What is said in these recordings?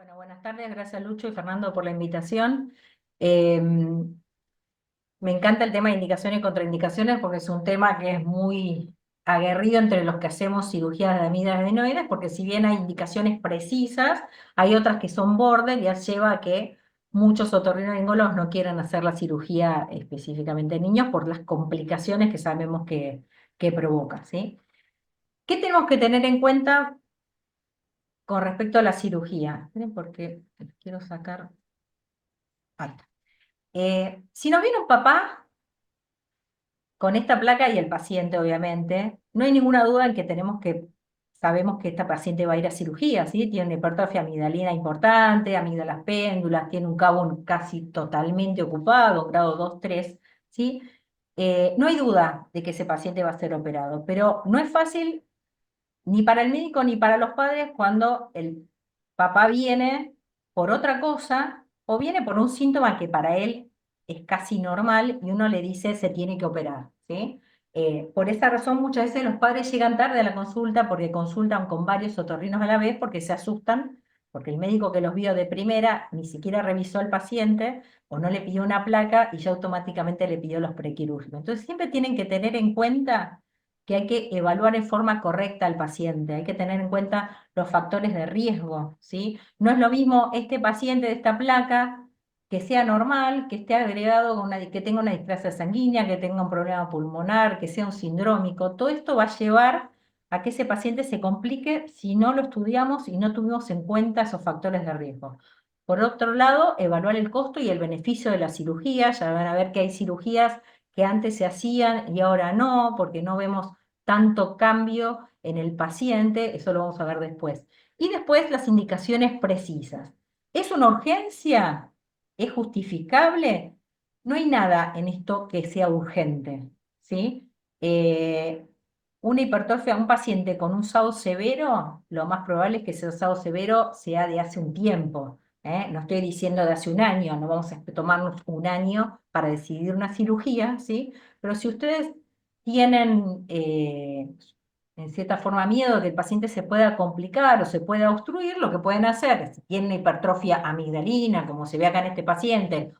Bueno, buenas tardes, gracias Lucho y Fernando por la invitación. Me encanta el tema de indicaciones y contraindicaciones porque es un tema que es muy aguerrido entre los que hacemos cirugías de amigas adenoides, porque si bien hay indicaciones precisas, hay otras que son border y eso lleva a que muchos otorrinolaringólogos no quieran hacer la cirugía específicamente en niños por las complicaciones que sabemos que provoca, ¿sí? ¿Qué tenemos que tener en cuenta con respecto a la cirugía? Esperen porque quiero sacar... Ahí está. Si nos viene un papá con esta placa y el paciente, obviamente, no hay ninguna duda en que sabemos que esta paciente va a ir a cirugía, ¿sí? Tiene una hipertrofia amigdalina importante, amígdalas péndulas, tiene un cabo casi totalmente ocupado, grado 2, 3, ¿sí? No hay duda de que ese paciente va a ser operado, pero no es fácil ni para el médico ni para los padres cuando el papá viene por otra cosa o viene por un síntoma que para él es casi normal y uno le dice se tiene que operar, ¿sí? Por esa razón muchas veces los padres llegan tarde a la consulta porque consultan con varios otorrinos a la vez porque se asustan, porque el médico que los vio de primera ni siquiera revisó al paciente o no le pidió una placa y ya automáticamente le pidió los prequirúrgicos. Entonces siempre tienen que tener en cuenta que hay que evaluar en forma correcta al paciente, hay que tener en cuenta los factores de riesgo, ¿sí? No es lo mismo este paciente de esta placa que sea normal, que esté agregado que tenga una displasia sanguínea, que tenga un problema pulmonar, que sea un sindrómico. Todo esto va a llevar a que ese paciente se complique si no lo estudiamos y no tuvimos en cuenta esos factores de riesgo. Por otro lado, evaluar el costo y el beneficio de la cirugía. Ya van a ver que hay cirugías que antes se hacían y ahora no, porque no vemos tanto cambio en el paciente, eso lo vamos a ver después. Y después las indicaciones precisas. ¿Es una urgencia? ¿Es justificable? No hay nada en esto que sea urgente, ¿sí? Eh, una hipertrofia, un paciente con un SAO severo, lo más probable es que ese SAO severo sea de hace un tiempo. No estoy diciendo de hace un año, no vamos a tomarnos un año para decidir una cirugía, ¿sí? Pero si ustedes tienen, en cierta forma, miedo de que el paciente se pueda complicar o se pueda obstruir, lo que pueden hacer, si tienen una hipertrofia amigdalina, como se ve acá en este paciente,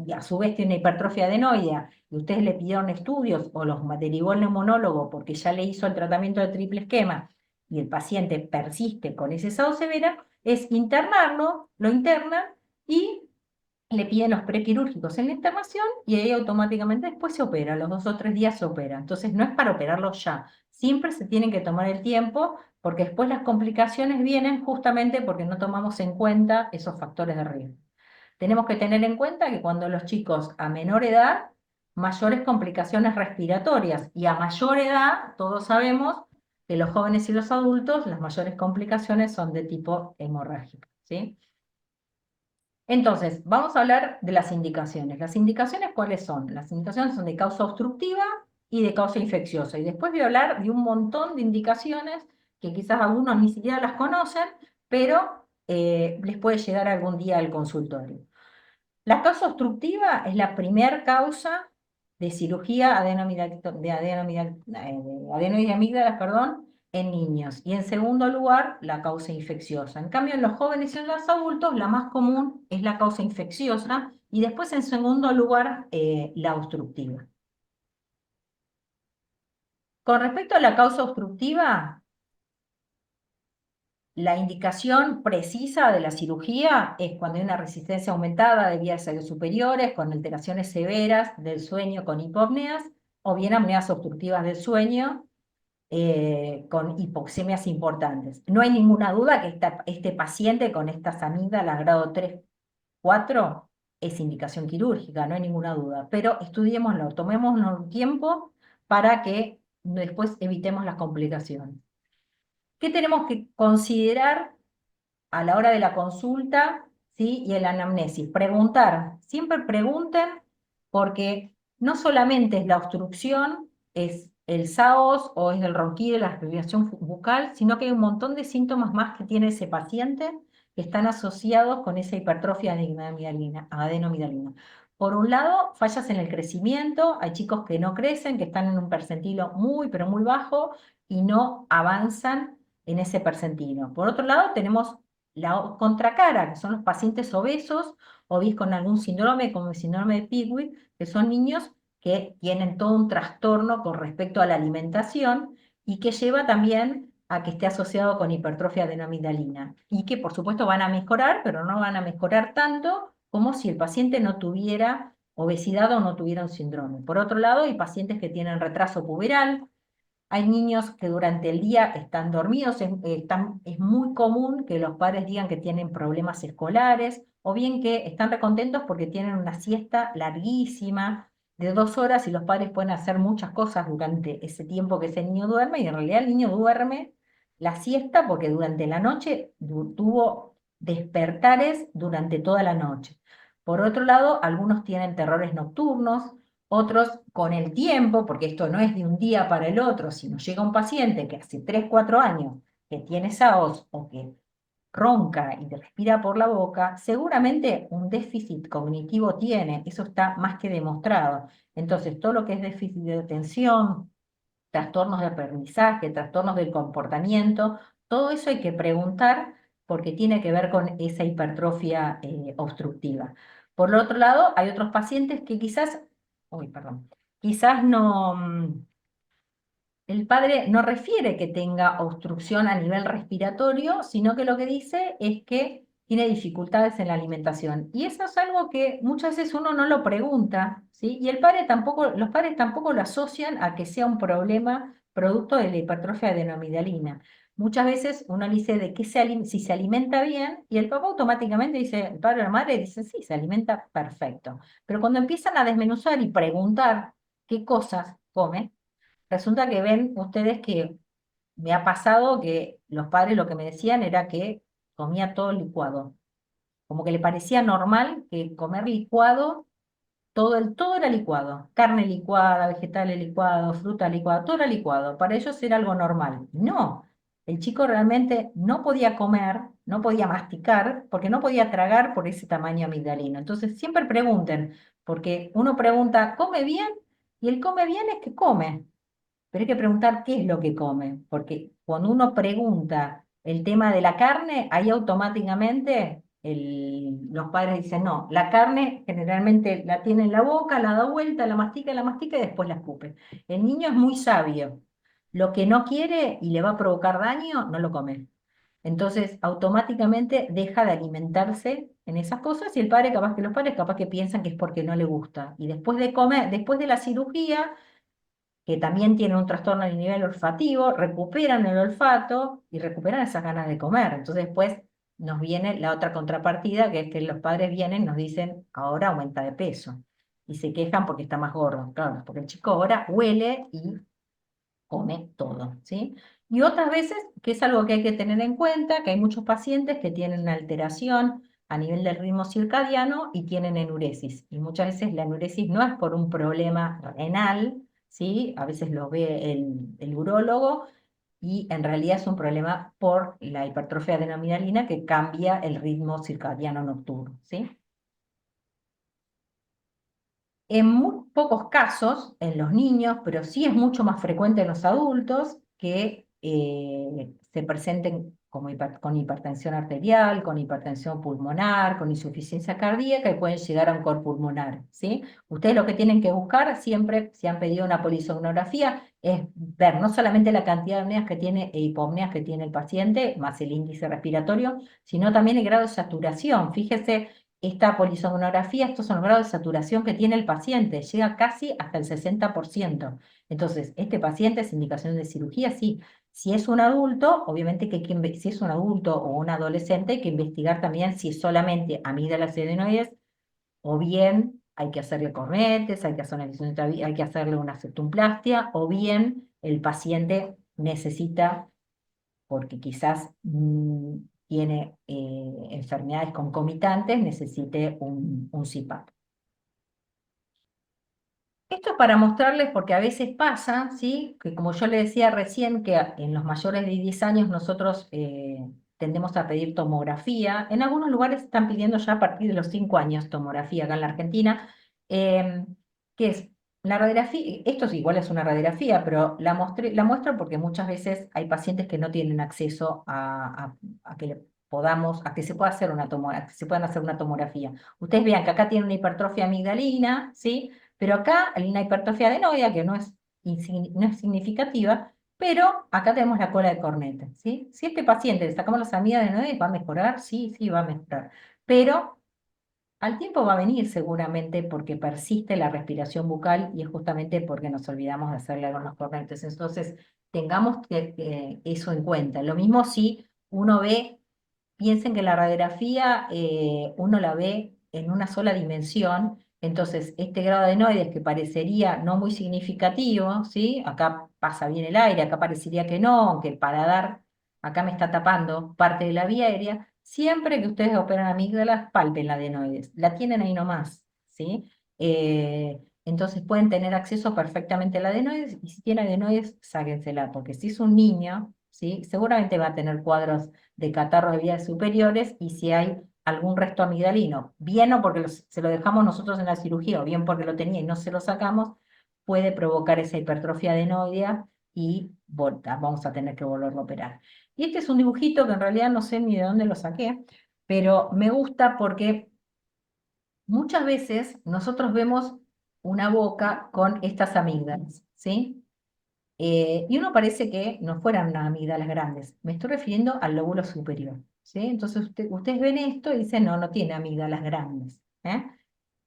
y a su vez tiene una hipertrofia adenoidea, y ustedes le pidieron estudios o los derivó el neumonólogo porque ya le hizo el tratamiento de triple esquema, y el paciente persiste con ese SAO severa, es internarlo, lo internan y le piden los prequirúrgicos en la internación y ahí automáticamente después se opera, los 2 o 3 días se opera. Entonces no es para operarlo ya, siempre se tienen que tomar el tiempo porque después las complicaciones vienen justamente porque no tomamos en cuenta esos factores de riesgo. Tenemos que tener en cuenta que cuando los chicos a menor edad, mayores complicaciones respiratorias y a mayor edad, todos sabemos que los jóvenes y los adultos, las mayores complicaciones son de tipo hemorrágico, ¿sí? Entonces, vamos a hablar de las indicaciones. ¿Las indicaciones cuáles son? Las indicaciones son de causa obstructiva y de causa infecciosa. Y después voy a hablar de un montón de indicaciones que quizás algunos ni siquiera las conocen, pero les puede llegar algún día al consultorio. La causa obstructiva es la primer causa de cirugía de adenoides y amígdalas, perdón, en niños. Y en segundo lugar, la causa infecciosa. En cambio, en los jóvenes y en los adultos, la más común es la causa infecciosa y después, en segundo lugar, la obstructiva. Con respecto a la causa obstructiva, la indicación precisa de la cirugía es cuando hay una resistencia aumentada de vías aéreas superiores, con alteraciones severas del sueño con hipopneas, o bien apneas obstructivas del sueño, con hipoxemias importantes. No hay ninguna duda que este paciente con estas amígdalas grado 3, 4 es indicación quirúrgica, no hay ninguna duda. Pero estudiémoslo, tomémonos un tiempo para que después evitemos las complicaciones. ¿Qué tenemos que considerar a la hora de la consulta, ¿sí? Y el anamnesis? Preguntar, siempre pregunten, porque no solamente es la obstrucción, es el SAOS o es el ronquido, la respiración bucal, sino que hay un montón de síntomas más que tiene ese paciente que están asociados con esa hipertrofia adenomidalina. Por un lado, fallas en el crecimiento, hay chicos que no crecen, que están en un percentilo muy, pero muy bajo y no avanzan en ese percentilo. Por otro lado, tenemos la contracara, que son los pacientes obesos o bien con algún síndrome como el síndrome de Pigui, que son niños que tienen todo un trastorno con respecto a la alimentación y que lleva también a que esté asociado con hipertrofia adenoamigdalina y que por supuesto van a mejorar, pero no van a mejorar tanto como si el paciente no tuviera obesidad o no tuviera un síndrome. Por otro lado, hay pacientes que tienen retraso puberal, hay niños que durante el día están dormidos, es muy común que los padres digan que tienen problemas escolares o bien que están recontentos porque tienen una siesta larguísima de 2 horas y los padres pueden hacer muchas cosas durante ese tiempo que ese niño duerme y en realidad el niño duerme la siesta porque durante la noche tuvo despertares durante toda la noche. Por otro lado, algunos tienen terrores nocturnos, otros con el tiempo, porque esto no es de un día para el otro, sino llega un paciente que hace 3 4 años que tiene SAOS o que ronca y respira por la boca, seguramente un déficit cognitivo tiene, eso está más que demostrado. Entonces, todo lo que es déficit de atención, trastornos de aprendizaje, trastornos del comportamiento, todo eso hay que preguntar porque tiene que ver con esa hipertrofia obstructiva. Por el otro lado, hay otros pacientes que quizás, uy, perdón, quizás no, el padre no refiere que tenga obstrucción a nivel respiratorio, sino que lo que dice es que tiene dificultades en la alimentación. Y eso es algo que muchas veces uno no lo pregunta, ¿sí? Y el padre tampoco, los padres tampoco lo asocian a que sea un problema producto de la hipertrofia adenoamigdalina. Muchas veces uno le dice de qué si se alimenta bien, y el papá automáticamente dice, el padre o la madre dice, sí, se alimenta perfecto. Pero cuando empiezan a desmenuzar y preguntar qué cosas come, resulta que ven ustedes que me ha pasado que los padres lo que me decían era que comía todo licuado, como que le parecía normal que comer licuado, todo era licuado, carne licuada, vegetales licuados, fruta licuada, todo era licuado, para ellos era algo normal. No, el chico realmente no podía comer, no podía masticar, porque no podía tragar por ese tamaño amigdalino. Entonces siempre pregunten, porque uno pregunta, ¿come bien? Y el come bien es que come. Pero hay que preguntar qué es lo que come, porque cuando uno pregunta el tema de la carne, ahí automáticamente los padres dicen, no, la carne generalmente la tiene en la boca, la da vuelta, la mastica y después la escupe. El niño es muy sabio. Lo que no quiere y le va a provocar daño, no lo come. Entonces, automáticamente deja de alimentarse en esas cosas y el padre, capaz que los padres, capaz que piensan que es porque no le gusta. Y después de comer, después de la cirugía, que también tienen un trastorno a nivel olfativo, recuperan el olfato y recuperan esas ganas de comer. Entonces después nos viene la otra contrapartida, que es que los padres vienen y nos dicen, ahora aumenta de peso. Y se quejan porque está más gordo. Claro, porque el chico ahora huele y come todo, ¿sí? Y otras veces, que es algo que hay que tener en cuenta, que hay muchos pacientes que tienen una alteración a nivel del ritmo circadiano y tienen enuresis. Y muchas veces la enuresis no es por un problema renal, ¿sí? A veces lo ve el urólogo y en realidad es un problema por la hipertrofia adenoamigdalina que cambia el ritmo circadiano nocturno, ¿sí? En muy pocos casos, en los niños, pero sí es mucho más frecuente en los adultos, que se presenten como con hipertensión arterial, con hipertensión pulmonar, con insuficiencia cardíaca y pueden llegar a un cor pulmonar, ¿sí? Ustedes lo que tienen que buscar siempre, si han pedido una polisomnografía, es ver no solamente la cantidad de apneas que tiene e hipopneas que tiene el paciente, más el índice respiratorio, sino también el grado de saturación. Fíjese, esta polisomnografía, estos son los grados de saturación que tiene el paciente, llega casi hasta el 60%. Entonces, este paciente es indicación de cirugía, sí. Si es un adulto, obviamente que si es un adulto o un adolescente, hay que investigar también si es solamente amígdalas y adenoides o bien hay que hacerle cornetes, hay que hacer una hay que hacerle una septumplastia, o bien el paciente necesita porque quizás tiene enfermedades concomitantes, necesite un CPAP. Esto es para mostrarles, porque a veces pasa, ¿sí? Que como yo le decía recién, que en los mayores de 10 años nosotros tendemos a pedir tomografía. En algunos lugares están pidiendo ya a partir de los 5 años tomografía acá en la Argentina, eh, que es la radiografía, esto es igual es una radiografía, pero la muestro porque muchas veces hay pacientes que no tienen acceso a que a que se pueda hacer a que se puedan hacer una tomografía. Ustedes vean que acá tiene una hipertrofia amigdalina, ¿sí? Pero acá hay una hipertrofia adenoide que no es significativa, pero acá tenemos la cola de corneta, ¿sí? Si este paciente le sacamos las amigdalinoides, ¿va a mejorar? Sí, sí, va a mejorar. Pero al tiempo va a venir seguramente porque persiste la respiración bucal y es justamente porque nos olvidamos de hacerle algunos cornetes. Entonces, tengamos eso en cuenta. Lo mismo si uno ve. Piensen que la radiografía uno la ve en una sola dimensión, entonces este grado de adenoides que parecería no muy significativo, ¿sí? Acá pasa bien el aire, acá parecería que no, aunque el paladar acá me está tapando parte de la vía aérea, siempre que ustedes operan amígdalas, palpen la adenoides, la tienen ahí nomás, ¿sí? Entonces pueden tener acceso perfectamente a la adenoides y si tiene adenoides, sáquensela, porque si es un niño, ¿sí? Seguramente va a tener cuadros de catarro de vías superiores y si hay algún resto amigdalino, bien o porque se lo dejamos nosotros en la cirugía o bien porque lo tenía y no se lo sacamos, puede provocar esa hipertrofia adenoidea y vamos a tener que volverlo a operar. Y este es un dibujito que en realidad no sé ni de dónde lo saqué, pero me gusta porque muchas veces nosotros vemos una boca con estas amígdalas, ¿sí? Y uno parece que no fueran unas amígdalas grandes. Me estoy refiriendo al lóbulo superior, ¿sí? Entonces ustedes ven esto y dicen, no, no tiene amígdalas grandes, ¿eh?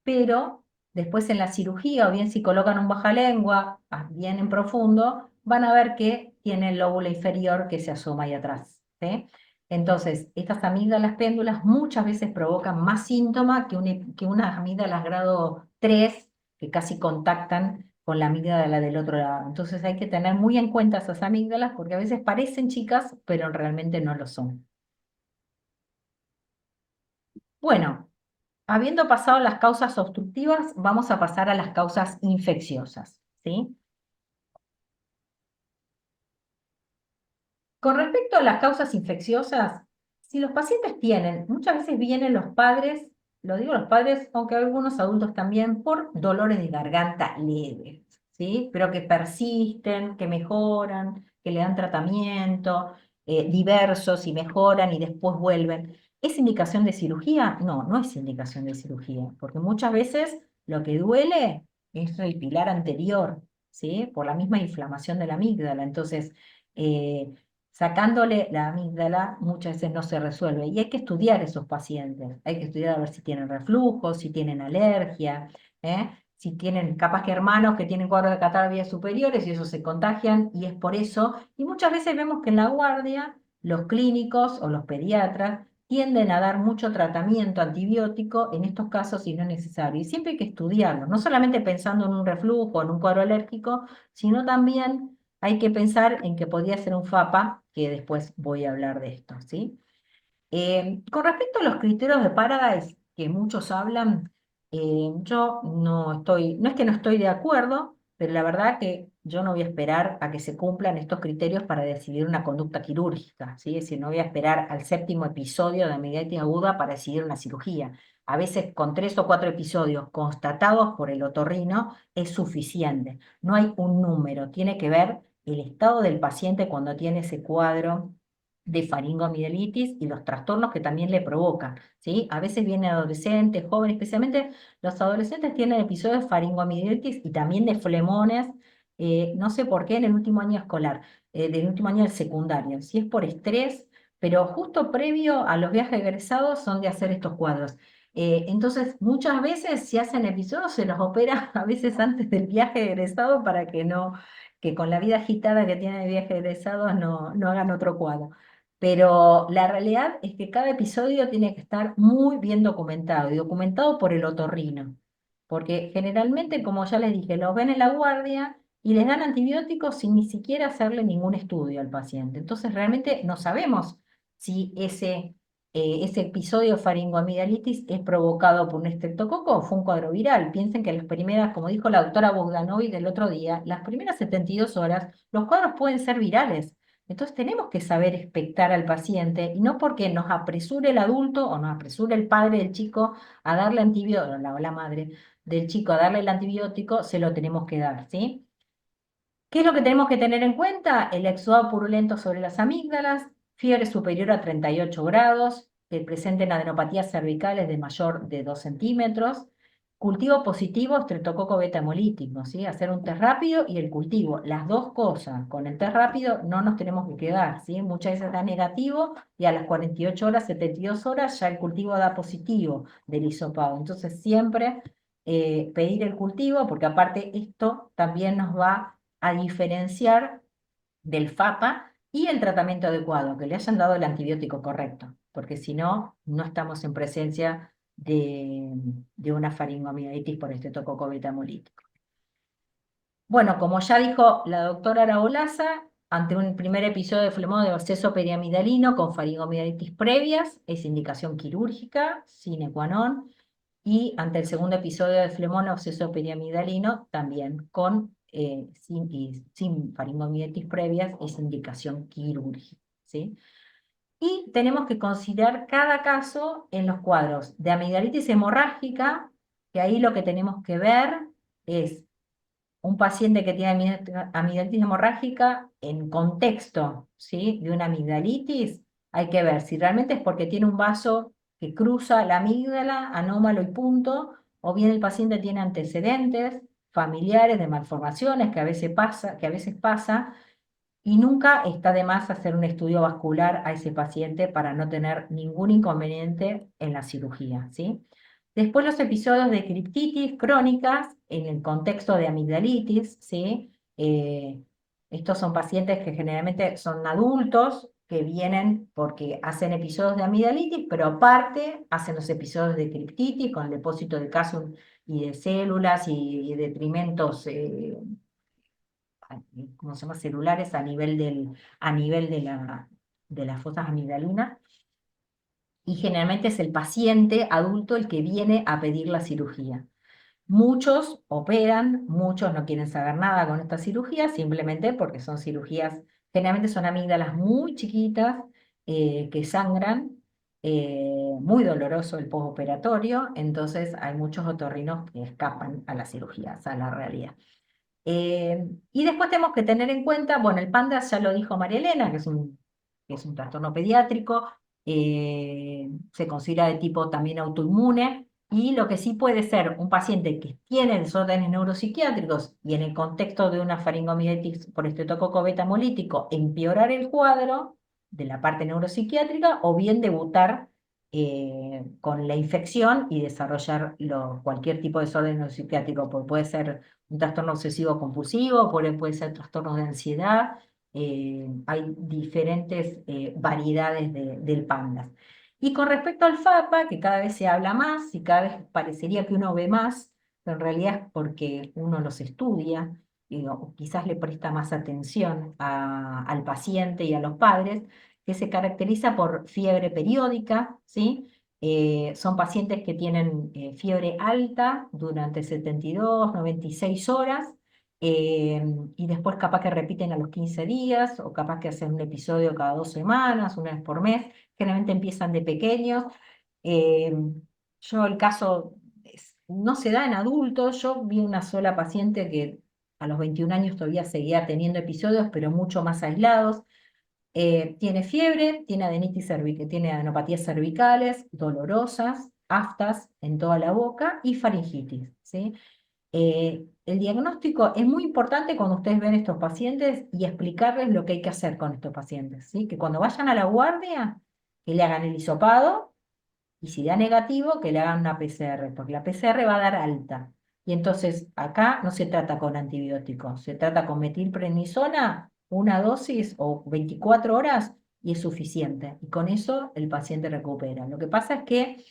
Pero después en la cirugía, o bien si colocan un bajalengua, bien en profundo, van a ver que tiene el lóbulo inferior que se asoma ahí atrás, ¿sí? Entonces, estas amígdalas péndulas muchas veces provocan más síntoma que unas amígdalas grado 3 que casi contactan con la amígdala del otro lado. Entonces hay que tener muy en cuenta esas amígdalas porque a veces parecen chicas, pero realmente no lo son. Bueno, habiendo pasado las causas obstructivas, vamos a pasar a las causas infecciosas, ¿sí? Con respecto a las causas infecciosas, si los pacientes tienen, muchas veces vienen los padres, lo digo los padres, aunque algunos adultos también, por dolores de garganta leves, ¿sí? Pero que persisten, que mejoran, que le dan tratamiento, diversos y mejoran y después vuelven. ¿Es indicación de cirugía? No, no es indicación de cirugía, porque muchas veces lo que duele es el pilar anterior, ¿sí? Por la misma inflamación de la amígdala. Entonces, eh, sacándole la amígdala muchas veces no se resuelve y hay que estudiar esos pacientes, hay que estudiar a ver si tienen reflujo, si tienen alergia, si tienen capaz que hermanos que tienen cuadros de catarro de vías superiores y eso se contagian y es por eso, y muchas veces vemos que en la guardia los clínicos o los pediatras tienden a dar mucho tratamiento antibiótico en estos casos si no es necesario. Y siempre hay que estudiarlo, no solamente pensando en un reflujo o en un cuadro alérgico, sino también hay que pensar en que podría ser un FAPA, que después voy a hablar de esto, ¿sí? Con respecto a los criterios de Paradise, que muchos hablan, yo no es que no estoy de acuerdo, pero la verdad que yo no voy a esperar a que se cumplan estos criterios para decidir una conducta quirúrgica, ¿sí? Es decir, no voy a esperar al séptimo episodio de amigdalitis aguda para decidir una cirugía. A veces con 3 o 4 episodios constatados por el otorrino es suficiente. No hay un número, tiene que ver el estado del paciente cuando tiene ese cuadro de faringoamidalitis y los trastornos que también le provocan, ¿sí? A veces vienen adolescentes, jóvenes, especialmente los adolescentes tienen episodios de faringoamidalitis y también de flemones, no sé por qué en el último año escolar, del último año del secundario, si es por estrés, pero justo previo a los viajes egresados son de hacer estos cuadros. Entonces, muchas veces si hacen episodios se los opera a veces antes del viaje egresado para que no, que con la vida agitada que tiene el viaje egresado no hagan otro cuadro. Pero la realidad es que cada episodio tiene que estar muy bien documentado y documentado por el otorrino. Porque generalmente, como ya les dije, los ven en la guardia y les dan antibióticos sin ni siquiera hacerle ningún estudio al paciente. Entonces, realmente no sabemos si ese episodio de faringoamidalitis es provocado por un estreptococo o fue un cuadro viral. Piensen que las primeras, como dijo la doctora Bogdanovic el otro día, las primeras 72 horas, los cuadros pueden ser virales. Entonces tenemos que saber expectar al paciente y no porque nos apresure el adulto o nos apresure el padre del chico a darle antibiótico, o la madre del chico a darle el antibiótico, se lo tenemos que dar, ¿sí? ¿Qué es lo que tenemos que tener en cuenta? El exudado purulento sobre las amígdalas, fiebre superior a 38 grados, que presenten adenopatías cervicales de mayor de 2 centímetros, cultivo positivo estreptococo beta hemolítico, ¿sí? Hacer un test rápido y el cultivo, las dos cosas. Con el test rápido no nos tenemos que quedar, ¿sí? Muchas veces da negativo y a las 48 horas, 72 horas ya el cultivo da positivo del hisopado. Entonces siempre pedir el cultivo, porque aparte esto también nos va a diferenciar del FAPA y el tratamiento adecuado, que le hayan dado el antibiótico correcto, porque si no, no estamos en presencia de una faringomielitis por estreptococo beta hemolítico. Bueno, como ya dijo la doctora Araolaza, ante un primer episodio de flemodo de absceso periamidalino con faringomielitis previas, es indicación quirúrgica, sine qua non, y ante el segundo episodio de flemón absceso periamidalino, también sin faringomielitis previas, es indicación quirúrgica, ¿sí? Y tenemos que considerar cada caso en los cuadros de amigdalitis hemorrágica, que ahí lo que tenemos que ver es un paciente que tiene amigdalitis hemorrágica en contexto, ¿sí? De una amigdalitis, hay que ver si realmente es porque tiene un vaso que cruza la amígdala, anómalo y punto, o bien el paciente tiene antecedentes familiares de malformaciones que a veces pasa, y nunca está de más hacer un estudio vascular a ese paciente para no tener ningún inconveniente en la cirugía, ¿sí? Después los episodios de criptitis crónicas en el contexto de amigdalitis, ¿sí? Estos son pacientes que generalmente son adultos que vienen porque hacen episodios de amigdalitis, pero aparte hacen los episodios de criptitis con el depósito de calcio y de células y detrimentos ¿cómo se llama? Celulares a nivel de las fosas amigdalinas, y generalmente es el paciente adulto el que viene a pedir la cirugía. Muchos operan, muchos no quieren saber nada con esta cirugía, simplemente porque son cirugías, generalmente son amígdalas muy chiquitas, que sangran, muy doloroso el postoperatorio, entonces hay muchos otorrinos que escapan a la cirugía, esa es la realidad. Y después tenemos que tener en cuenta, bueno, el PANDAS ya lo dijo María Elena, que es un trastorno pediátrico, se considera de tipo también autoinmune, y lo que sí puede ser un paciente que tiene desórdenes neuropsiquiátricos y en el contexto de una faringomielitis por estreptococo beta hemolítico, empeorar el cuadro de la parte neuropsiquiátrica o bien debutar con la infección y desarrollar cualquier tipo de desorden neuropsiquiátrico, porque puede ser un trastorno obsesivo compulsivo, puede ser trastornos de ansiedad, hay diferentes variedades del PANDAS. Y con respecto al FAPA, que cada vez se habla más y cada vez parecería que uno ve más, pero en realidad es porque uno los estudia y quizás le presta más atención al paciente y a los padres, que se caracteriza por fiebre periódica, ¿sí? Son pacientes que tienen fiebre alta durante 72, 96 horas, y después capaz que repiten a los 15 días o capaz que hacen un episodio cada 2 semanas, una vez por mes. Generalmente empiezan de pequeños. Eh, yo el caso no se da en adultos. Yo vi una sola paciente que a los 21 años todavía seguía teniendo episodios, pero mucho más aislados. Tiene fiebre, tiene adenitis cervical, tiene adenopatías cervicales dolorosas, aftas en toda la boca y faringitis, ¿sí? El diagnóstico es muy importante cuando ustedes ven estos pacientes y explicarles lo que hay que hacer con estos pacientes, ¿sí? Que cuando vayan a la guardia, que le hagan el hisopado y si da negativo, que le hagan una PCR, porque la PCR va a dar alta. Y entonces acá no se trata con antibióticos, se trata con metilprednisona, una dosis o 24 horas y es suficiente. Y con eso el paciente recupera. Lo que pasa es que,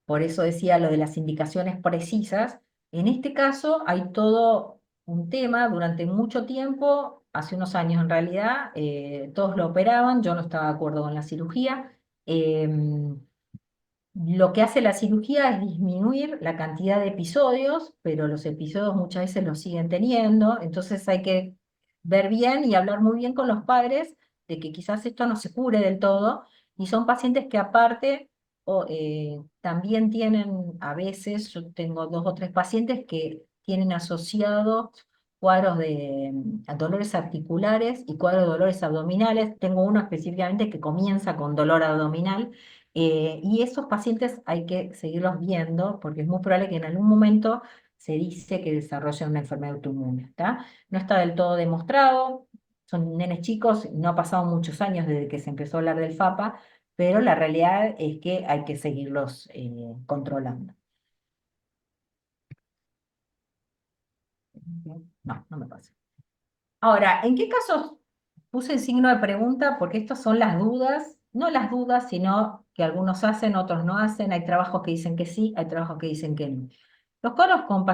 por eso decía lo de las indicaciones precisas, en este caso hay todo un tema durante mucho tiempo, hace unos años en realidad, todos lo operaban, yo no estaba de acuerdo con la cirugía. em, lo que hace la cirugía es disminuir la cantidad de episodios, pero los episodios muchas veces los siguen teniendo, entonces hay que ver bien y hablar muy bien con los padres de que quizás esto no se cure del todo, y son pacientes que aparte también tienen a veces, yo tengo 2 o 3 pacientes que tienen asociados cuadros de dolores articulares y cuadros de dolores abdominales. Tengo uno específicamente que comienza con dolor abdominal, y esos pacientes hay que seguirlos viendo porque es muy probable que en algún momento se dice que desarrollen una enfermedad autoinmune, ¿está? No está del todo demostrado, son nenes chicos, no ha pasado muchos años desde que se empezó a hablar del FAPA, pero la realidad es que hay que seguirlos controlando. No, no me pasa. Ahora, ¿en qué casos puse el signo de pregunta? Porque estas son las dudas, no las dudas, sino que algunos hacen, otros no hacen. Hay trabajos que dicen que sí, hay trabajos que dicen que no. Los coros con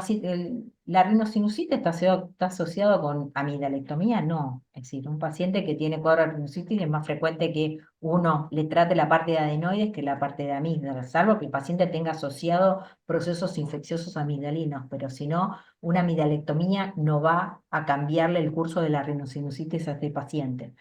la rinosinusitis está asociado con amidalectomía, no. Es decir, un paciente que tiene cuadro de rinosinusitis es más frecuente que uno le trate la parte de adenoides que la parte de amígdala, salvo que el paciente tenga asociado procesos infecciosos amigdalinos, pero si no, una amidalectomía no va a cambiarle el curso de la rinosinusitis a este paciente.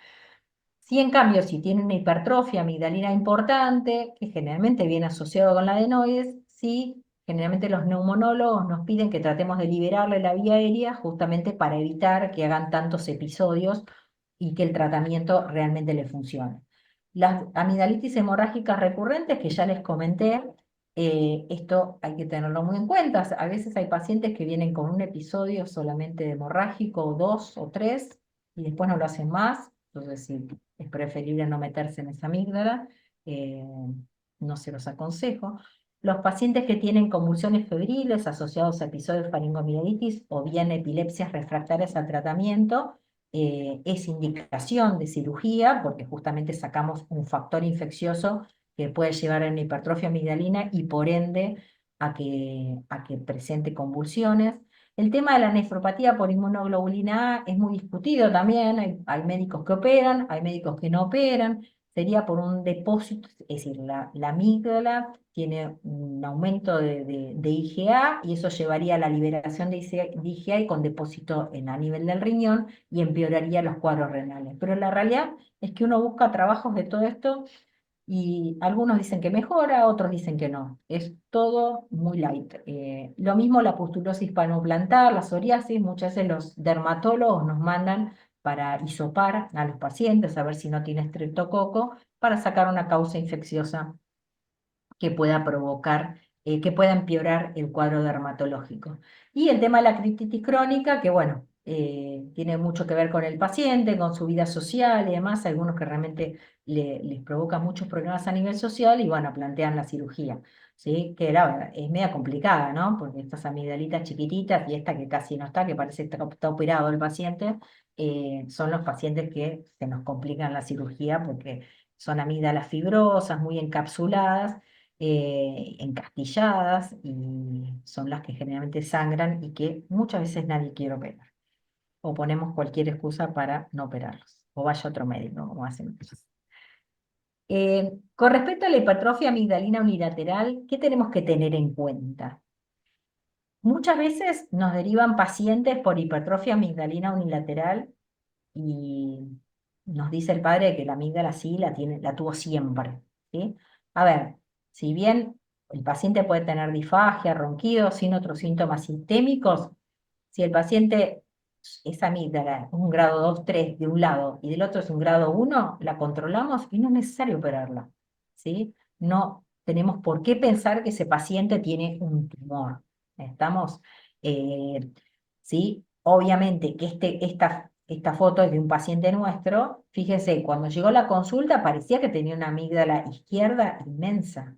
Si en cambio, si tiene una hipertrofia amigdalina importante, que generalmente viene asociado con la adenoides, sí, generalmente los neumonólogos nos piden que tratemos de liberarle la vía aérea justamente para evitar que hagan tantos episodios y que el tratamiento realmente le funcione. Las amigdalitis hemorrágicas recurrentes, que ya les comenté, esto hay que tenerlo muy en cuenta. A veces hay pacientes que vienen con un episodio solamente de hemorrágico, o dos o tres, y después no lo hacen más. Entonces, sí, es preferible no meterse en esa amígdala, eh, no se los aconsejo. Los pacientes que tienen convulsiones febriles asociados a episodios de faringoamigdalitis o bien epilepsias refractarias al tratamiento, es indicación de cirugía porque justamente sacamos un factor infeccioso que puede llevar a una hipertrofia amigdalina y por ende a que presente convulsiones. El tema de la nefropatía por inmunoglobulina A es muy discutido también. Hay médicos que operan, hay médicos que no operan. Sería por un depósito, es decir, la amígdala tiene un aumento de IgA y eso llevaría a la liberación de IgA y con depósito a nivel del riñón y empeoraría los cuadros renales. Pero la realidad es que uno busca trabajos de todo esto y algunos dicen que mejora, otros dicen que no. Es todo muy light. Lo mismo la pustulosis palmoplantar, la psoriasis, muchas veces los dermatólogos nos mandan para hisopar a los pacientes, a ver si no tiene estreptococo, para sacar una causa infecciosa que pueda provocar, que pueda empeorar el cuadro dermatológico. Y el tema de la criptitis crónica, que bueno, tiene mucho que ver con el paciente, con su vida social y demás, algunos que realmente les provoca muchos problemas a nivel social y bueno, plantean la cirugía. ¿Sí? Que es media complicada, ¿no? Porque estas amigdalitas chiquititas y esta que casi no está, que parece que está operado el paciente, son los pacientes que se nos complican la cirugía porque son amígdalas fibrosas, muy encapsuladas, encastilladas y son las que generalmente sangran y que muchas veces nadie quiere operar. O ponemos cualquier excusa para no operarlos. O vaya otro médico, como hacen ellos. Con respecto a la hipertrofia amigdalina unilateral, ¿qué tenemos que tener en cuenta? Muchas veces nos derivan pacientes por hipertrofia amigdalina unilateral y nos dice el padre que la amígdala sí la tuvo siempre, ¿sí? A ver, si bien el paciente puede tener disfagia, ronquidos, sin otros síntomas sistémicos, si el paciente es amígdala, un grado 2 3 de un lado y del otro es un grado 1 la controlamos y no es necesario operarla, ¿sí? No tenemos por qué pensar que ese paciente tiene un tumor. ¿Estamos? Eh, ¿Sí? Obviamente que esta foto es de un paciente nuestro. Fíjese, cuando llegó a la consulta parecía que tenía una amígdala izquierda inmensa.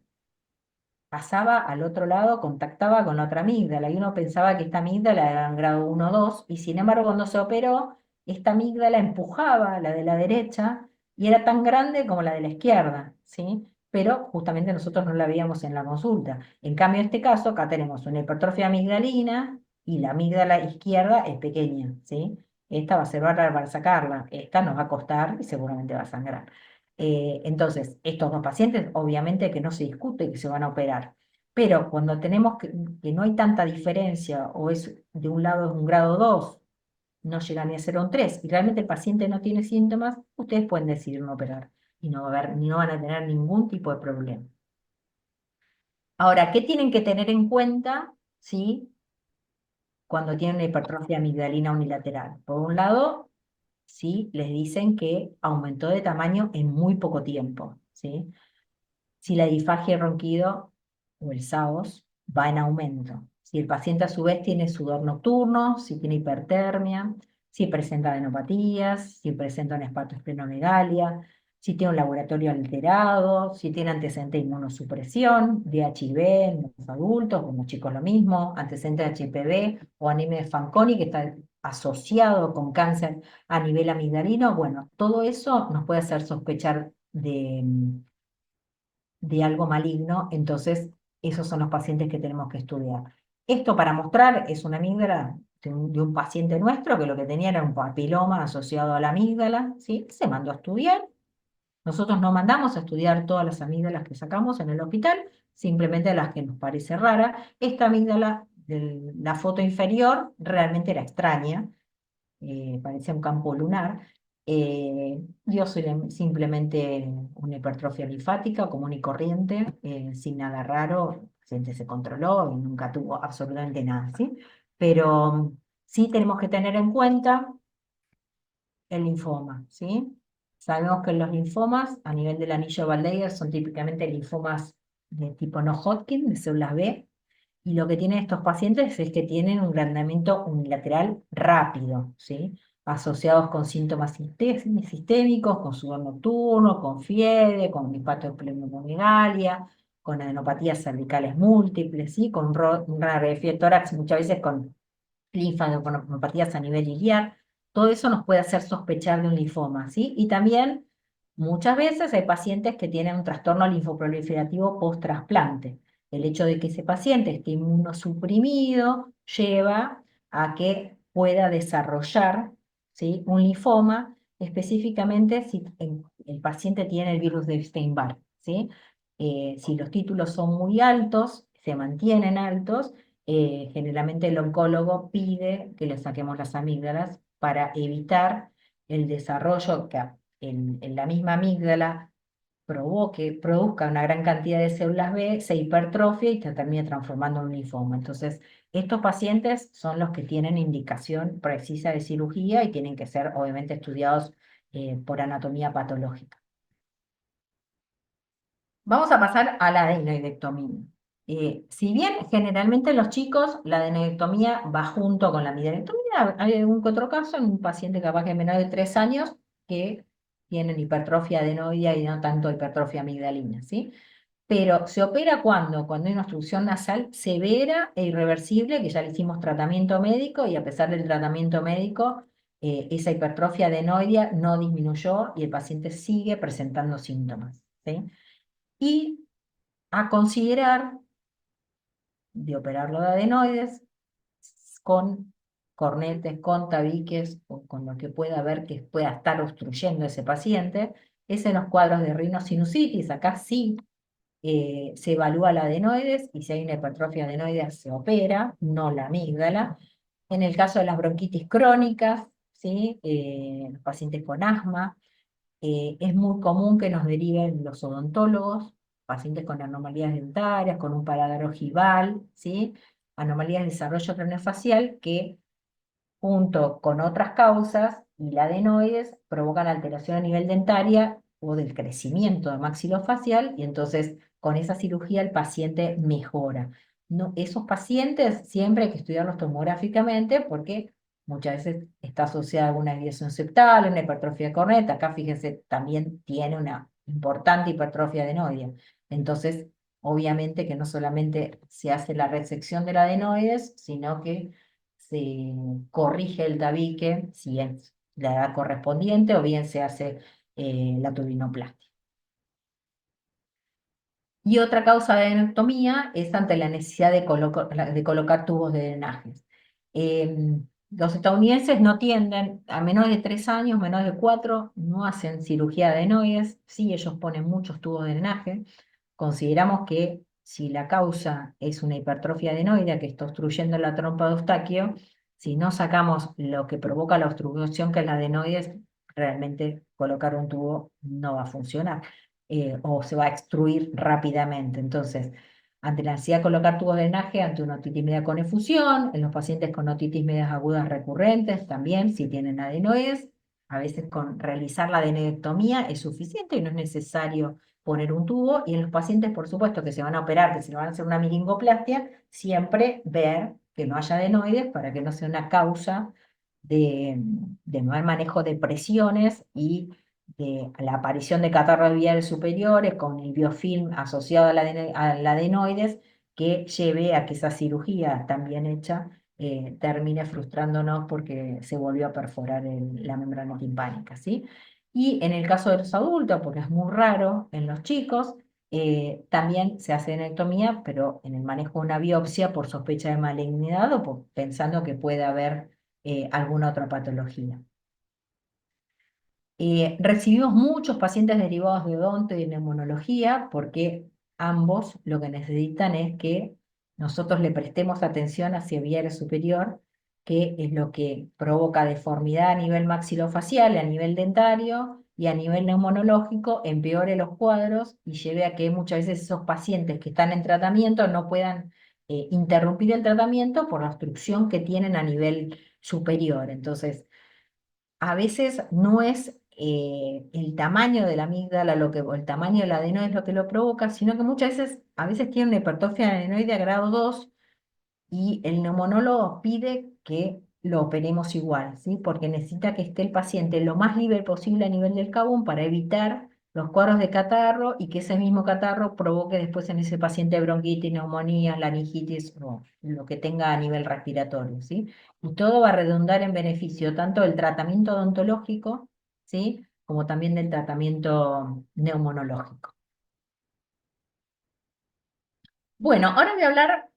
Pasaba al otro lado, contactaba con la otra amígdala y uno pensaba que esta amígdala era en grado 1 o 2 y sin embargo cuando se operó, esta amígdala empujaba la de la derecha y era tan grande como la de la izquierda, ¿sí? Pero justamente nosotros no la veíamos en la consulta. En cambio, en este caso, acá tenemos una hipertrofia amigdalina y la amígdala izquierda es pequeña, ¿sí? Esta va a ser bárbara para sacarla, esta nos va a costar y seguramente va a sangrar. Entonces, estos dos pacientes, obviamente que no se discute que se van a operar, pero cuando tenemos que no hay tanta diferencia, o es de un lado es un grado 2 no llega ni a ser un 3 y realmente el paciente no tiene síntomas, ustedes pueden decidir no operar y no, no van a tener ningún tipo de problema. Ahora, ¿qué tienen que tener en cuenta? ¿Sí? cuando tienen una hipertrofia amigdalina unilateral. Por un lado, ¿sí? Les dicen que aumentó de tamaño en muy poco tiempo, ¿sí? Si la disfagia y ronquido o el SAOS va en aumento. Si el paciente a su vez tiene sudor nocturno, si tiene hipertermia, si presenta adenopatías, si presenta una hepatoesplenomegalia, si tiene un laboratorio alterado, si tiene antecedente de inmunosupresión, de HIV en los adultos, como chicos lo mismo, antecedente de HPV o anemia de Fanconi que está asociado con cáncer a nivel amigdalino, bueno, todo eso nos puede hacer sospechar de algo maligno, entonces esos son los pacientes que tenemos que estudiar. Esto para mostrar es una amígdala de un paciente nuestro que lo que tenía era un papiloma asociado a la amígdala, ¿sí? Se mandó a estudiar. Nosotros no mandamos a estudiar todas las amígdalas que sacamos en el hospital, simplemente las que nos parece rara. Esta amígdala de la foto inferior realmente era extraña, parecía un campo lunar, dio simplemente una hipertrofia linfática común y corriente, sin nada raro, el paciente se controló y nunca tuvo absolutamente nada, ¿sí? Pero sí tenemos que tener en cuenta el linfoma, ¿sí? Sabemos que los linfomas a nivel del anillo Baldeier son típicamente linfomas de tipo no Hodgkin, de células B, y lo que tienen estos pacientes es que tienen un agrandamiento unilateral rápido, ¿sí? Asociados con síntomas sistémicos, con sudor nocturno, con fiebre, con hepatoesplenomegalia, con adenopatías cervicales múltiples, ¿sí? Con una radiografía de tórax, muchas veces con linfadenopatía a nivel iliar. Todo eso nos puede hacer sospechar de un linfoma, ¿sí? Y también muchas veces hay pacientes que tienen un trastorno linfoproliferativo post-trasplante. El hecho de que ese paciente esté inmunosuprimido lleva a que pueda desarrollar, ¿sí? Un linfoma, específicamente si el paciente tiene el virus de Epstein-Barr, ¿sí? Si los títulos son muy altos, se mantienen altos, generalmente el oncólogo pide que le saquemos las amígdalas para evitar el desarrollo que en la misma amígdala produzca una gran cantidad de células B, se hipertrofia y se termina transformando en un linfoma. Entonces, estos pacientes son los que tienen indicación precisa de cirugía y tienen que ser obviamente estudiados por anatomía patológica. Vamos a pasar a la adenoidectomía. Si bien generalmente en los chicos la adenoidectomía va junto con la miderectomía, hay algún que otro caso en un paciente capaz que menor de 3 años que tienen hipertrofia adenoidea y no tanto hipertrofia amigdalina, ¿sí? Pero se opera cuando hay una obstrucción nasal severa e irreversible, que ya le hicimos tratamiento médico y a pesar del tratamiento médico, esa hipertrofia adenoidea no disminuyó y el paciente sigue presentando síntomas, ¿sí? Y a considerar de operarlo de adenoides con cornetes, con tabiques o con lo que pueda ver que pueda estar obstruyendo ese paciente, es en los cuadros de rinosinusitis. Acá sí se evalúa la adenoides y si hay una hipertrofia adenoidea se opera, no la amígdala. En el caso de las bronquitis crónicas, ¿sí? Los pacientes con asma, es muy común que nos deriven los odontólogos, pacientes con anomalías dentarias, con un paladar ojival, ¿sí? Anomalías de desarrollo craneofacial que junto con otras causas y la adenoides provocan alteración a nivel dentaria o del crecimiento de maxilofacial y entonces con esa cirugía el paciente mejora. No, esos pacientes siempre hay que estudiarlos tomográficamente porque muchas veces está asociada a alguna desviación septal, una hipertrofia de corneta. Acá fíjense, también tiene una importante hipertrofia adenoidea. Entonces, obviamente que no solamente se hace la resección de la adenoides, sino que se corrige el tabique si es la edad correspondiente o bien se hace la turinoplastia. Y otra causa de adenectomía es ante la necesidad de colocar tubos de drenaje. Los estadounidenses no tienden, a menores de 3 años, menores de 4, no hacen cirugía de adenoides, sí ellos ponen muchos tubos de drenaje. Consideramos que si la causa es una hipertrofia adenoidea que está obstruyendo la trompa de Eustaquio, si no sacamos lo que provoca la obstrucción, que es la adenoides, realmente colocar un tubo no va a funcionar, o se va a extruir rápidamente. Entonces, ante la necesidad de colocar tubos de drenaje ante una otitis media con efusión, en los pacientes con otitis medias agudas recurrentes también, si tienen adenoides, a veces con realizar la adenodectomía es suficiente y no es necesario poner un tubo, y en los pacientes, por supuesto, que se van a operar, que se le van a hacer una meringoplastia, siempre ver que no haya adenoides para que no sea una causa de mal manejo de presiones y de la aparición de catarros biliares superiores con el biofilm asociado al adenoides, que lleve a que esa cirugía tan bien hecha termine frustrándonos porque se volvió a perforar la membrana timpánica, ¿sí? Y en el caso de los adultos, porque es muy raro en los chicos, también se hace enectomía, pero en el manejo de una biopsia por sospecha de malignidad o pensando que puede haber alguna otra patología. Recibimos muchos pacientes derivados de odonto y de neumonología porque ambos lo que necesitan es que nosotros le prestemos atención hacia el superior, que es lo que provoca deformidad a nivel maxilofacial, a nivel dentario y a nivel neumonológico, empeore los cuadros y lleve a que muchas veces esos pacientes que están en tratamiento no puedan interrumpir el tratamiento por la obstrucción que tienen a nivel superior. Entonces, a veces no es el tamaño de la amígdala o el tamaño del adenoide lo que lo provoca, sino que muchas veces, a veces tiene una hipertrofia adenoide a grado 2 y el neumonólogo pide que lo operemos igual, ¿sí? Porque necesita que esté el paciente lo más libre posible a nivel del cabum para evitar los cuadros de catarro y que ese mismo catarro provoque después en ese paciente bronquitis, neumonía, laringitis o lo que tenga a nivel respiratorio, ¿sí? Y todo va a redundar en beneficio tanto del tratamiento odontológico, ¿sí? Como también del tratamiento neumonológico. Bueno, ahora voy a hablar.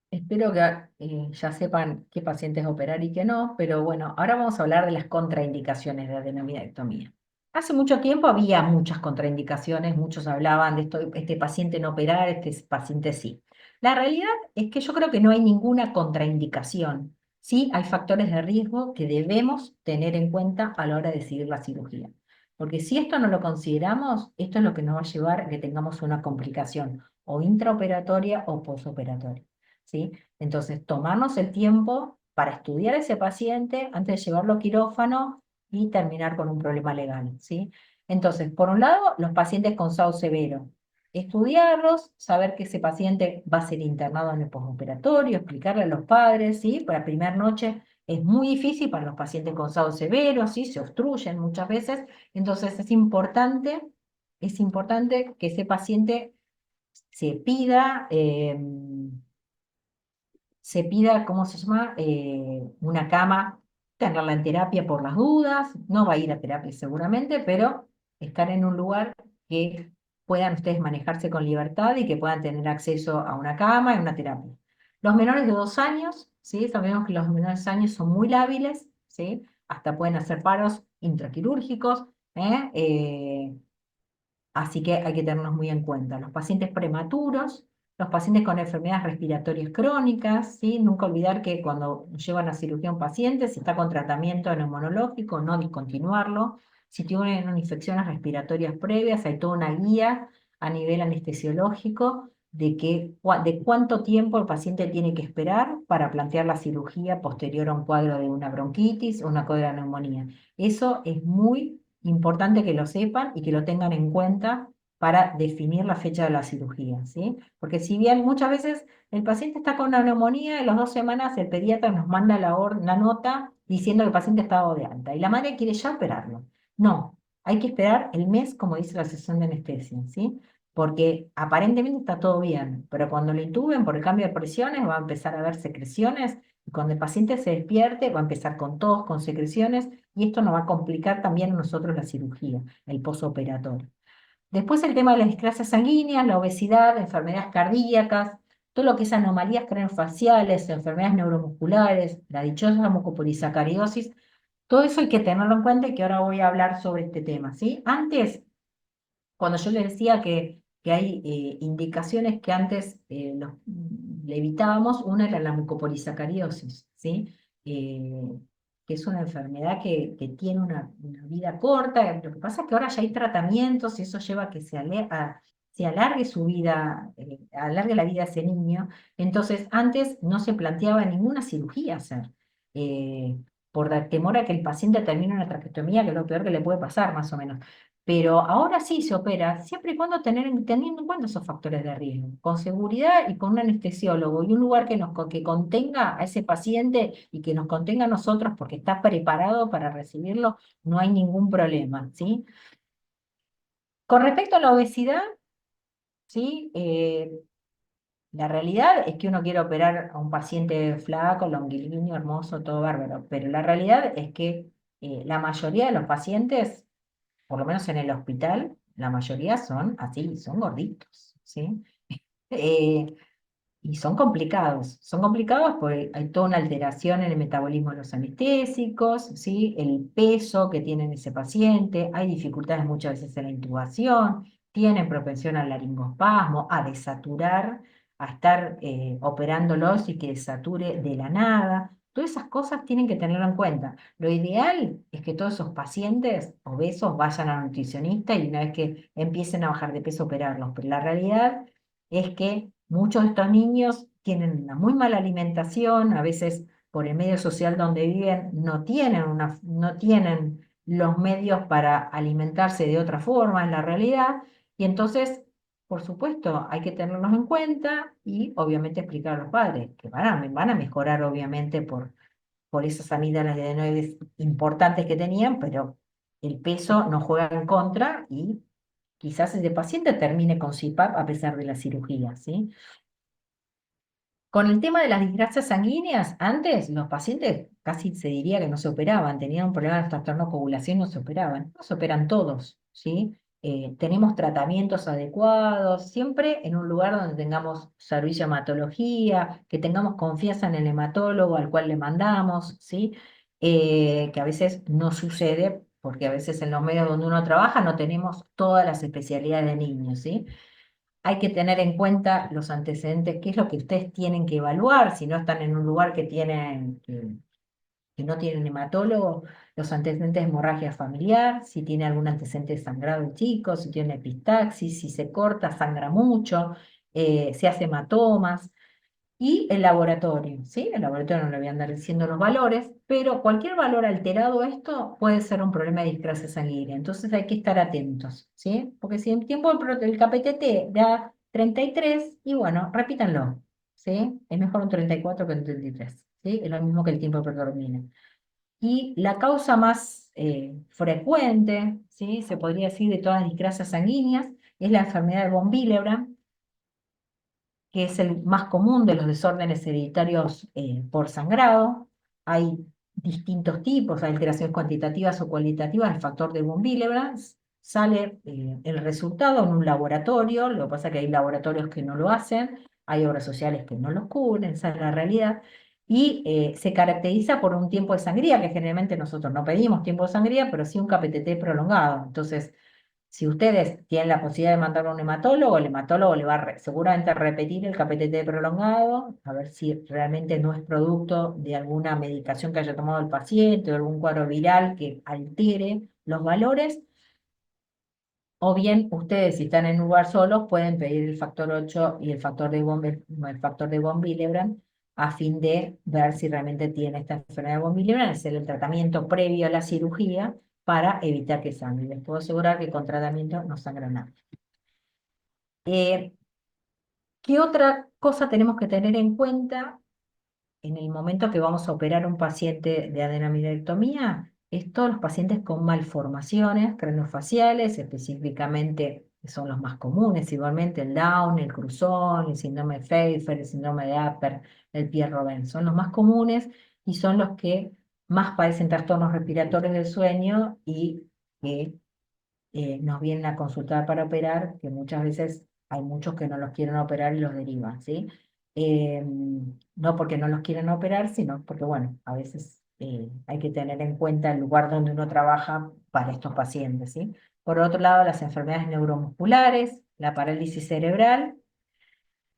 Espero que ya sepan qué pacientes operar y qué no, pero bueno, ahora vamos a hablar de las contraindicaciones de adenoidectomía. Hace mucho tiempo había muchas contraindicaciones, muchos hablaban de esto, este paciente no operar, este paciente sí. La realidad es que yo creo que no hay ninguna contraindicación. Sí, hay factores de riesgo que debemos tener en cuenta a la hora de decidir la cirugía. Porque si esto no lo consideramos, esto es lo que nos va a llevar a que tengamos una complicación o intraoperatoria o posoperatoria. ¿Sí? Entonces, tomarnos el tiempo para estudiar a ese paciente antes de llevarlo a quirófano y terminar con un problema legal, ¿sí? Entonces, por un lado, los pacientes con SAO severo, estudiarlos, saber que ese paciente va a ser internado en el postoperatorio, explicarle a los padres, ¿sí? Para la primera noche es muy difícil para los pacientes con SAO severo, ¿sí? Se obstruyen muchas veces, entonces es importante que ese paciente se pida ¿cómo se llama? Una cama, tenerla en terapia por las dudas, no va a ir a terapia seguramente, pero estar en un lugar que puedan ustedes manejarse con libertad y que puedan tener acceso a una cama y una terapia. Los menores de 2 años, ¿sí? Sabemos que los menores de 2 años son muy lábiles, ¿sí? Hasta pueden hacer paros intraquirúrgicos, ¿eh? Así que hay que tenerlos muy en cuenta. Los pacientes prematuros, los pacientes con enfermedades respiratorias crónicas, ¿sí? Nunca olvidar que cuando llevan a cirugía a un paciente, si está con tratamiento neumonológico, no discontinuarlo. Si tienen infecciones respiratorias previas, hay toda una guía a nivel anestesiológico de cuánto tiempo el paciente tiene que esperar para plantear la cirugía posterior a un cuadro de una bronquitis o una cuadro de neumonía. Eso es muy importante que lo sepan y que lo tengan en cuenta para definir la fecha de la cirugía, ¿sí? Porque si bien muchas veces el paciente está con una neumonía, en las 2 semanas el pediatra nos manda la nota diciendo que el paciente está dado de alta y la madre quiere ya operarlo. No, hay que esperar el mes, como dice la sesión de anestesia, ¿sí? Porque aparentemente está todo bien, pero cuando lo intuben por el cambio de presiones va a empezar a haber secreciones y cuando el paciente se despierte va a empezar con tos, con secreciones y esto nos va a complicar también a nosotros la cirugía, el posoperatorio. Después el tema de las displasias sanguíneas, la obesidad, enfermedades cardíacas, todo lo que es anomalías craneofaciales, enfermedades neuromusculares, la dichosa mucopolisacaridosis, todo eso hay que tenerlo en cuenta y que ahora voy a hablar sobre este tema, ¿sí? Antes, cuando yo les decía que hay indicaciones que antes le evitábamos, una era la mucopolisacaridosis, ¿sí? Eh, que es una enfermedad que tiene una vida corta. Lo que pasa es que ahora ya hay tratamientos y eso lleva a que se alargue su vida alargue la vida a ese niño. Entonces, antes no se planteaba ninguna cirugía hacer, eh, por temor a que el paciente termine una traqueotomía, que es lo peor que le puede pasar, más o menos. Pero ahora sí se opera, siempre y cuando teniendo en cuenta esos factores de riesgo, con seguridad y con un anestesiólogo y un lugar que contenga a ese paciente y que nos contenga a nosotros porque está preparado para recibirlo, no hay ningún problema, ¿sí? Con respecto a la obesidad, ¿sí? La realidad es que uno quiere operar a un paciente flaco, longilíneo, hermoso, todo bárbaro, pero la realidad es que la mayoría de los pacientes, por lo menos en el hospital, la mayoría son así, son gorditos, ¿sí? Eh, y son complicados porque hay toda una alteración en el metabolismo de los anestésicos, ¿sí? El peso que tiene ese paciente, hay dificultades muchas veces en la intubación, tienen propensión al laringoespasmo, a desaturar, a estar operándolos y que desature de la nada. Todas esas cosas tienen que tenerlo en cuenta. Lo ideal es que todos esos pacientes obesos vayan a un nutricionista y una vez que empiecen a bajar de peso, operarlos. Pero la realidad es que muchos de estos niños tienen una muy mala alimentación, a veces por el medio social donde viven no tienen los medios para alimentarse de otra forma en la realidad, y entonces, por supuesto, hay que tenerlos en cuenta y obviamente explicar a los padres que van a mejorar obviamente por esas amígdalas de adenoides importantes que tenían, pero el peso no juega en contra y quizás ese paciente termine con CPAP a pesar de la cirugía, ¿sí? Con el tema de las disgrasias sanguíneas, antes los pacientes casi se diría que no se operaban, tenían un problema de trastorno de coagulación, no se operaban, no se operan todos, ¿sí? Tenemos tratamientos adecuados, siempre en un lugar donde tengamos servicio de hematología, que tengamos confianza en el hematólogo al cual le mandamos, ¿sí? Que a veces no sucede, porque a veces en los medios donde uno trabaja no tenemos todas las especialidades de niños, ¿sí? Hay que tener en cuenta los antecedentes, qué es lo que ustedes tienen que evaluar, si no están en un lugar que no tienen hematólogo, los antecedentes de hemorragia familiar, si tiene algún antecedente de sangrado el chico, si tiene epistaxis, si se corta, sangra mucho, si hace hematomas. Y el laboratorio, ¿sí? El laboratorio no le voy a andar diciendo los valores, pero cualquier valor alterado a esto puede ser un problema de discrasia sanguínea. Entonces hay que estar atentos, ¿sí? Porque si en tiempo el KPTT da 33, y bueno, repítanlo, ¿sí? Es mejor un 34 que un 33, ¿sí? Es lo mismo que el tiempo de predominio. Y la causa más frecuente, ¿sí? Se podría decir de todas las discrasias sanguíneas, es la enfermedad de von Willebrand, que es el más común de los desórdenes hereditarios por sangrado. Hay distintos tipos, hay alteraciones cuantitativas o cualitativas del factor de von Willebrand. Sale el resultado en un laboratorio, lo que pasa es que hay laboratorios que no lo hacen, hay obras sociales que no lo cubren, esa es la realidad, y se caracteriza por un tiempo de sangría, que generalmente nosotros no pedimos tiempo de sangría, pero sí un KPTT prolongado. Entonces, si ustedes tienen la posibilidad de mandarlo a un hematólogo, el hematólogo le va a seguramente a repetir el KPTT prolongado, a ver si realmente no es producto de alguna medicación que haya tomado el paciente o algún cuadro viral que altere los valores. O bien ustedes, si están en un lugar solos, pueden pedir el factor 8 y el factor de von Willebrand a fin de ver si realmente tiene esta enfermedad de von Willebrand, hacer el tratamiento previo a la cirugía para evitar que sangre. Les puedo asegurar que con tratamiento no sangra nada. Eh, ¿Qué otra cosa tenemos que tener en cuenta en el momento que vamos a operar a un paciente de adenomirectomía? Es todos los pacientes con malformaciones craneofaciales, específicamente que son los más comunes, igualmente el Down, el Cruzón, el síndrome de Pfeiffer, el síndrome de Upper, el Pierre-Robin, son los más comunes y son los que más padecen trastornos respiratorios del sueño y que nos vienen a consultar para operar, que muchas veces hay muchos que no los quieren operar y los derivan, ¿sí? No porque no los quieren operar, sino porque, bueno, a veces hay que tener en cuenta el lugar donde uno trabaja para estos pacientes, ¿sí? Por otro lado, las enfermedades neuromusculares, la parálisis cerebral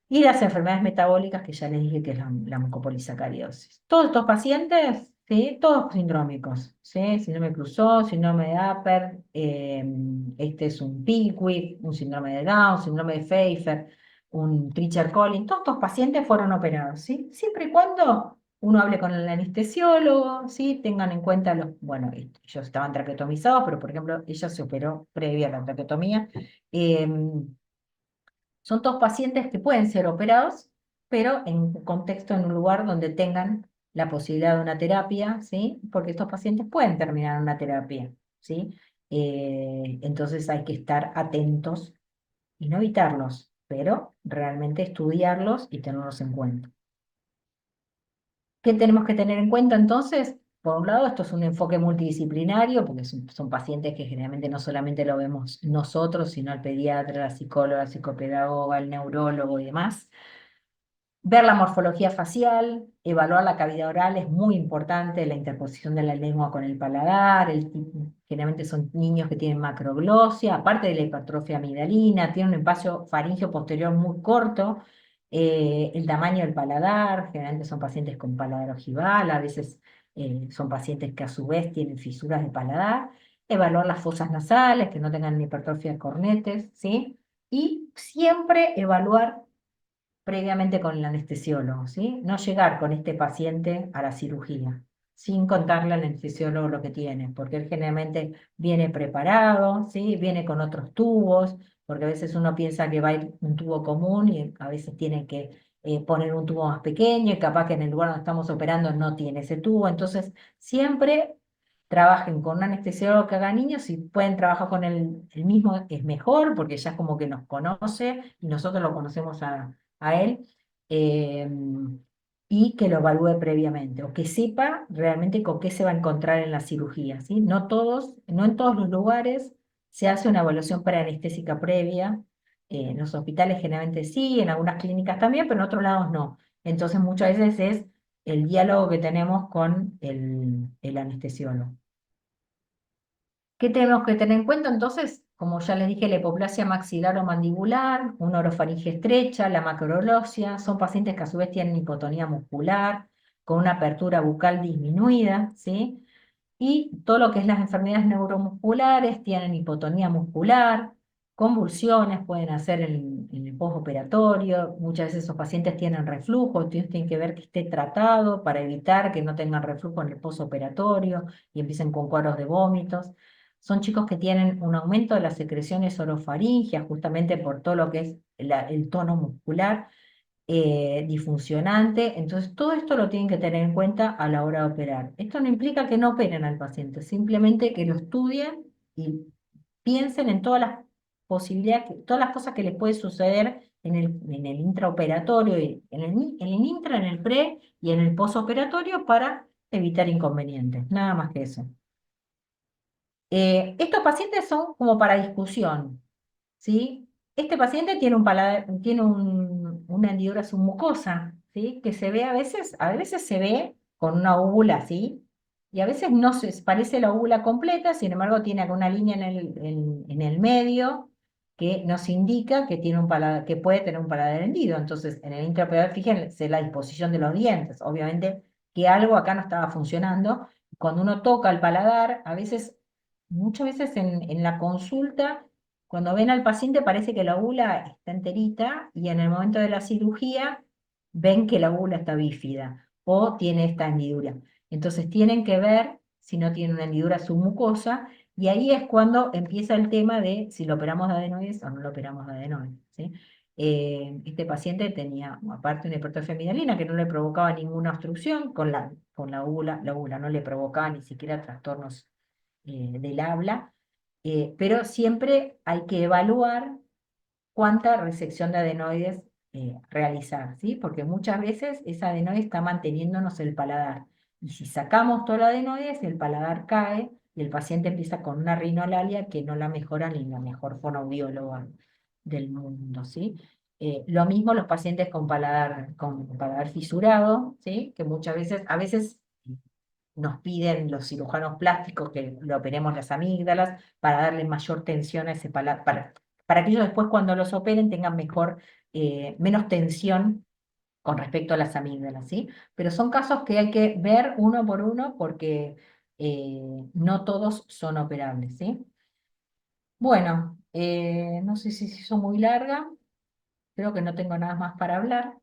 y las enfermedades metabólicas, que ya les dije que es la mucopolisacaridosis. Todos estos pacientes, ¿sí? Todos sindrómicos, ¿sí? Síndrome de Cruzó, síndrome de Upper, este es un Pickwick, un síndrome de Down, síndrome de Pfeiffer. un Treacher Collins, todos estos pacientes fueron operados, ¿sí? Siempre y cuando uno hable con el anestesiólogo, ¿sí? Tengan en cuenta bueno, ellos estaban traqueotomizados, pero por ejemplo, ella se operó previa a la traqueotomía. Son todos pacientes que pueden ser operados, pero en un contexto, en un lugar donde tengan la posibilidad de una terapia, ¿sí? Porque estos pacientes pueden terminar en una terapia, ¿sí? Entonces hay que estar atentos y no evitarlos, pero realmente estudiarlos y tenerlos en cuenta. ¿Qué tenemos que tener en cuenta entonces? Por un lado, esto es un enfoque multidisciplinario, porque son pacientes que generalmente no solamente lo vemos nosotros, sino el pediatra, la psicóloga, el psicopedagoga, el neurólogo y demás. Ver la morfología facial, evaluar la cavidad oral es muy importante, la interposición de la lengua con el paladar, generalmente son niños que tienen macroglosia, aparte de la hipertrofia amigdalina, tienen un espacio faríngeo posterior muy corto, el tamaño del paladar, generalmente son pacientes con paladar ojival, a veces son pacientes que a su vez tienen fisuras de paladar, evaluar las fosas nasales, que no tengan hipertrofia de cornetes, ¿sí? Y siempre evaluar previamente con el anestesiólogo, ¿sí? No llegar con este paciente a la cirugía, sin contarle al anestesiólogo lo que tiene, porque él generalmente viene preparado, ¿sí? Viene con otros tubos, porque a veces uno piensa que va a ir un tubo común y a veces tiene que poner un tubo más pequeño y capaz que en el lugar donde estamos operando no tiene ese tubo, entonces siempre trabajen con un anestesiólogo que haga niños, si pueden trabajar con el mismo es mejor, porque ya es como que nos conoce y nosotros lo conocemos a él, eh, y que lo evalúe previamente, o que sepa realmente con qué se va a encontrar en la cirugía, ¿sí? No en todos los lugares se hace una evaluación preanestésica previa, en los hospitales generalmente sí, en algunas clínicas también, pero en otros lados no. Entonces muchas veces es el diálogo que tenemos con el anestesiólogo. ¿Qué tenemos que tener en cuenta? Entonces, como ya les dije, la hipoplasia maxilar o mandibular, una orofaringe estrecha, la macroglosia, son pacientes que a su vez tienen hipotonía muscular, con una apertura bucal disminuida, ¿sí? Y todo lo que es las enfermedades neuromusculares tienen hipotonía muscular, convulsiones pueden hacer en el postoperatorio, muchas veces esos pacientes tienen reflujo, entonces tienen que ver que esté tratado para evitar que no tengan reflujo en el postoperatorio y empiecen con cuadros de vómitos. Son chicos que tienen un aumento de las secreciones orofaringeas justamente por todo lo que es el tono muscular disfuncionante. Entonces, todo esto lo tienen que tener en cuenta a la hora de operar. Esto no implica que no operen al paciente, simplemente que lo estudien y piensen en todas las posibilidades, todas las cosas que les puede suceder en el intraoperatorio, en el intra, en el pre y en el posoperatorio para evitar inconvenientes. Nada más que eso. Estos pacientes son como para discusión. ¿Sí? Este paciente tiene una hendidura submucosa, ¿sí? Que se ve a veces se ve con una úvula, ¿sí? Y a veces no se parece la úvula completa, sin embargo tiene alguna línea en el medio que nos indica que tiene un paladar, que puede tener un paladar hendido. Entonces, en el intraoperatorio, fíjense la disposición de los dientes. Obviamente que algo acá no estaba funcionando. Cuando uno toca el paladar, muchas veces en la consulta cuando ven al paciente parece que la úvula está enterita y en el momento de la cirugía ven que la úvula está bífida o tiene esta hendidura. Entonces tienen que ver si no tiene una hendidura submucosa y ahí es cuando empieza el tema de si lo operamos de adenoides o no lo operamos de adenoides, ¿sí? Este paciente tenía, aparte, una hipertrofia amigdalina que no le provocaba ninguna obstrucción con la úvula no le provocaba ni siquiera trastornos del habla, pero siempre hay que evaluar cuánta resección de adenoides realizar, ¿sí? Porque muchas veces esa adenoide está manteniéndonos el paladar. Y si sacamos todo el adenoides, el paladar cae y el paciente empieza con una rinolalia que no la mejora ni la mejor fonoaudióloga del mundo, ¿sí? Lo mismo los pacientes con paladar fisurado, ¿sí? Que a veces nos piden los cirujanos plásticos que le operemos las amígdalas para darle mayor tensión a ese paladar, para que ellos después cuando los operen tengan menos tensión con respecto a las amígdalas, ¿sí? Pero son casos que hay que ver uno por uno porque no todos son operables, ¿sí? Bueno, no sé si se hizo muy larga, creo que no tengo nada más para hablar.